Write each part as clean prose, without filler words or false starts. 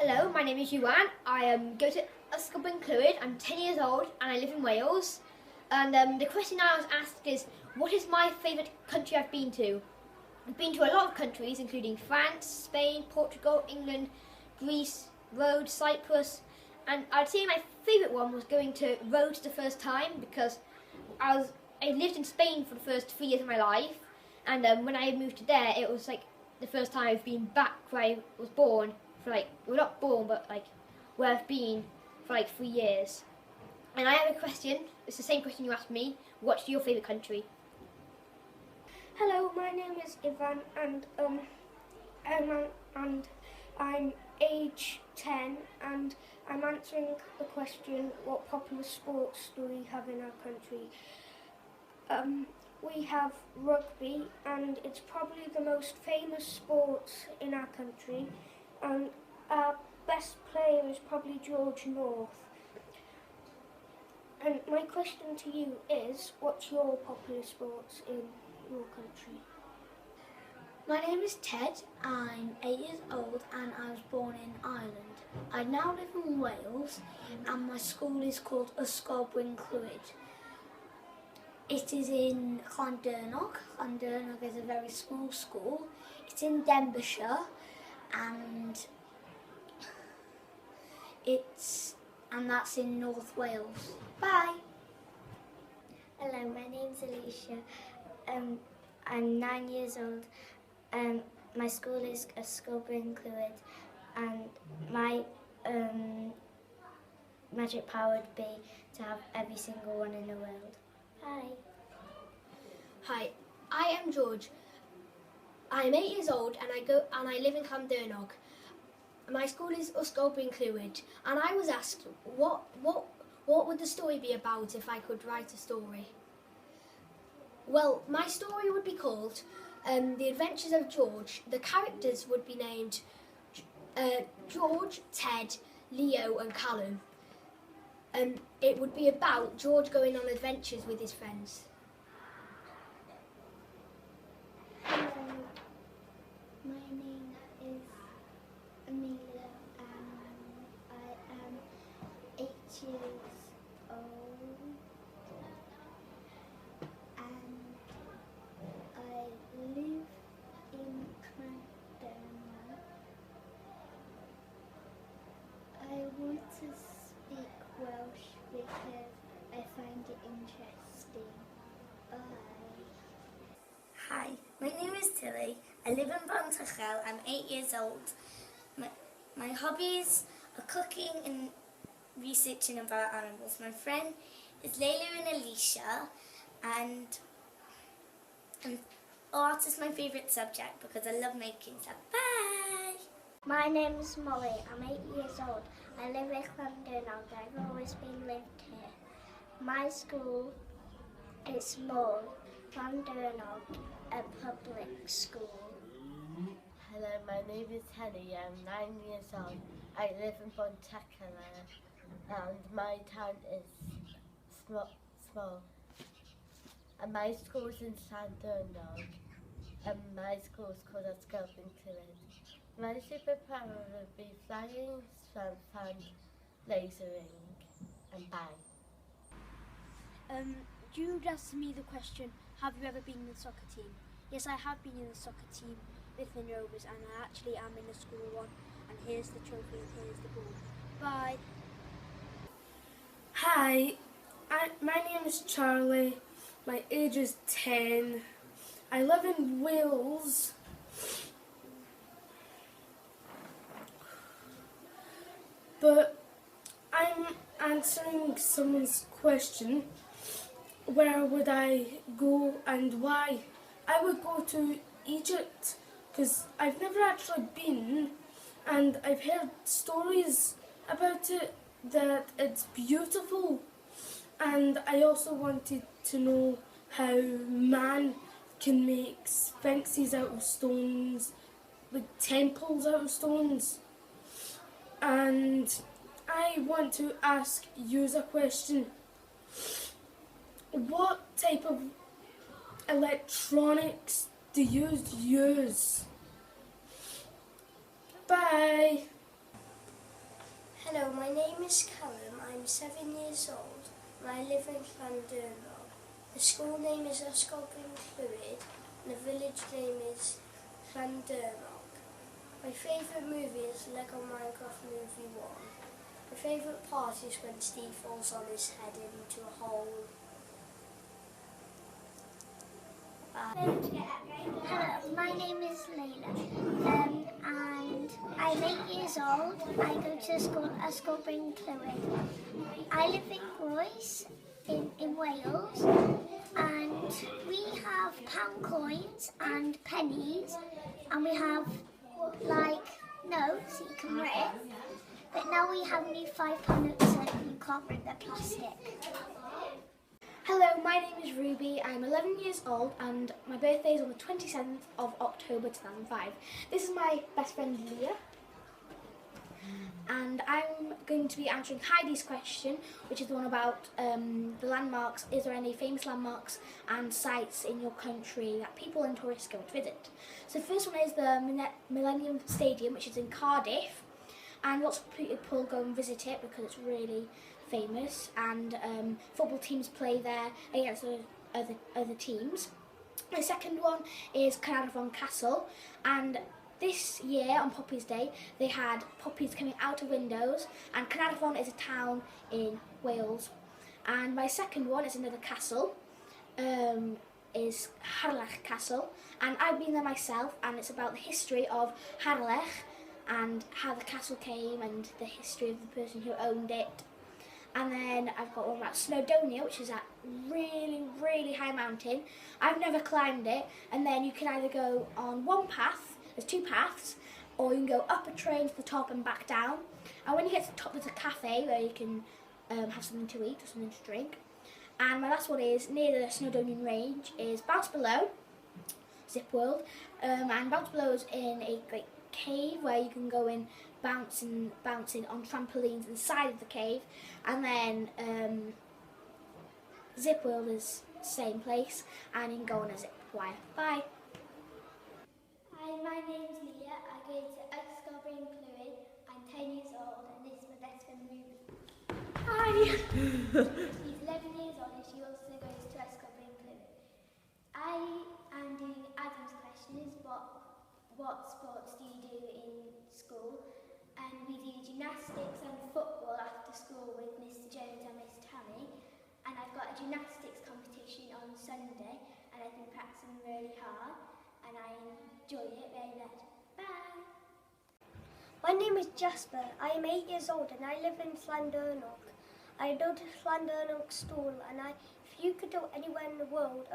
Hello, my name is Yuan. I go to Ysgol Bryn Clwyd. I'm 10 years old and I live in Wales. And the question I was asked is, what is my favourite country I've been to? I've been to a lot of countries, including France, Spain, Portugal, England, Greece, Rhodes, Cyprus. And I'd say my favourite one was going to Rhodes the first time because I lived in Spain for the first 3 years of my life. And when I moved to there, it was like the first time I've been back where I was born. Well, not born, but where I've been for 3 years. And I have a question. It's the same question you asked me. What's your favourite country? Hello, my name is Ivan, and I'm age 10, and I'm answering the question: what popular sports do we have in our country? We have rugby, and it's probably the most famous sport in our country. And our best player is probably George North. And my question to you is, what's your popular sports in your country? My name is Ted, I'm 8 years old and I was born in Ireland. I now live in Wales and my school is called Ysgol Bryn Clwyd. It is in Llandyrnog. Llandyrnog is a very small school. It's in Denbighshire and that's in North Wales. Bye! Hello, my name's Alicia. I'm 9 years old. My school is Ysgol Bryn Clwyd, and my magic power would be to have every single one in the world. Bye. Hi, I am George. I am 8 years old and I live in Llandyrnog. My school is Ysgol Bryn Clwyd, and I was asked what would the story be about if I could write a story. Well, my story would be called The Adventures of George. The characters would be named George, Ted, Leo and Callum. It would be about George going on adventures with his friends. Hello, my name is Amelia and I am 8 years old and I live in Llandyrnog. I want to speak Welsh because I find it interesting. Bye. Hi, my name is Tilly. I live in Bontychel. I'm 8 years old. My hobbies are cooking and researching about animals. My friend is Layla and Alicia, and art is my favourite subject because I love making stuff. Bye! My name is Molly. I'm 8 years old. I live in Llandyrnog. I've always been lived here. My school is small. Llandyrnog, a public school. Hello, my name is Henny. I'm 9 years old. I live in Bontychel and my town is small. And my school is in Llandyrnog. And my school is called Ysgol Bryn Clwyd. My superpower would be flying, strength and lasering. And bye. Jude asked me the question, have you ever been in the soccer team? Yes, I have been in the soccer team with the Rovers, and I actually am in the school one. And here's the trophy and here's the ball. Bye. Hi, my name is Charlie. My age is 10. I live in Wales. But I'm answering someone's question. Where would I go and why? I would go to Egypt because I've never actually been, and I've heard stories about it that it's beautiful, and I also wanted to know how man can make sphinxes out of stones, like temples out of stones. And I want to ask you a question. What type of electronics do you use? Bye. my name is Callum. I'm 7 years old and I live in Llandurnog. The school name is Ysgolbryn Clwyd and the village name is Llandurnog. My favourite movie is Lego Minecraft Movie 1. My favourite part is when Steve falls on his head into a hole. Hello, my name is Layla, and I'm 8 years old. I go to school at Ysgolbryn Clwyd. I live in Groes in Wales, and we have pound coins and pennies, and we have like notes that you can rip, but now we have new £5 notes that you can't rip, they're plastic. Hello, my name is Ruby. I'm 11 years old and my birthday is on the 27th of October 2005. This is my best friend Leah. And I'm going to be answering Heidi's question, which is the one about the landmarks. Is there any famous landmarks and sites in your country that people and tourists go to visit? So the first one is the Millennium Stadium, which is in Cardiff. And lots of people go and visit it because it's really famous, and football teams play there against other teams. The second one is Caernarfon Castle, and this year on Poppies Day they had poppies coming out of windows, and Caernarfon is a town in Wales. And my second one is another castle, is Harlech Castle, and I've been there myself, and it's about the history of Harlech and how the castle came and the history of the person who owned it. And then I've got one about Snowdonia, which is that really, really high mountain. I've never climbed it, and then you can either go on one path, there's two paths, or you can go up a train to the top and back down. And when you get to the top, there's a cafe where you can have something to eat or something to drink. And my last one is near the Snowdonian Range is Bounce Below, Zip World. And Bounce Below is in a great cave where you can go in bouncing on trampolines inside of the cave, and then Zip World is the same place and you can go on a zip wire. Bye. Hi, my name's Leah. I go to Ysgolbryn Clwyd. I'm 10 years old and this is my best friend Ruby. Hi. She's 11 years old and she also goes to Ysgolbryn Clwyd. I am doing Adam's questions. What sports do you do in school? And we do gymnastics and football after school with Mr Jones and Miss Tammy. And I've got a gymnastics competition on Sunday and I've been practicing really hard and I enjoy it very much. Bye! My name is Jasper. I am 8 years old and I live in Llandurnog. I go to Llandurnog school, and if I could go anywhere in the world,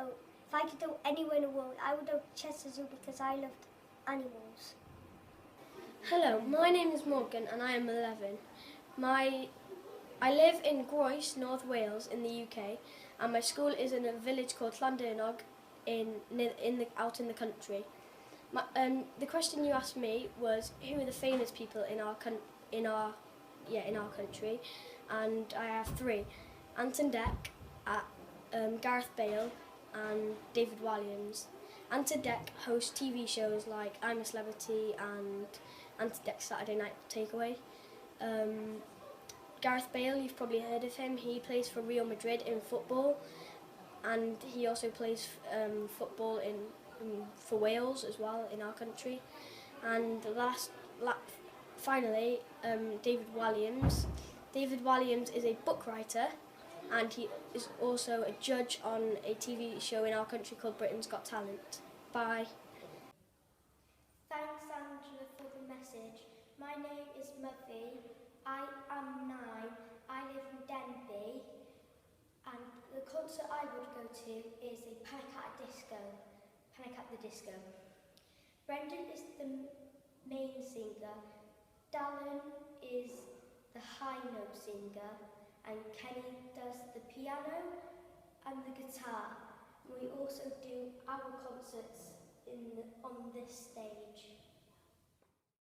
I would go to Chester Zoo because I loved animals. Hello, my name is Morgan and I am 11. I live in Groes, North Wales in the UK, and my school is in a village called Llandurnog out in the country. The question you asked me was who are the famous people in our country, and I have three: Anton Deck, Gareth Bale, and David Walliams. Anton Deck hosts TV shows like I'm a Celebrity and Anton Deck's Saturday Night Takeaway. Gareth Bale, you've probably heard of him. He plays for Real Madrid in football, and he also plays football for Wales as well in our country. And finally, David Walliams. David Walliams is a book writer, and he is also a judge on a TV show in our country called Britain's Got Talent. Bye. Thanks Angela for the message. My name is Muffy. I am 9. I live in Denby. And the concert I would go to is a Panic at the Disco. Brendan is the main singer. Dallin is the high note singer. And Kenny does the piano and the guitar. We also do our concerts on this stage.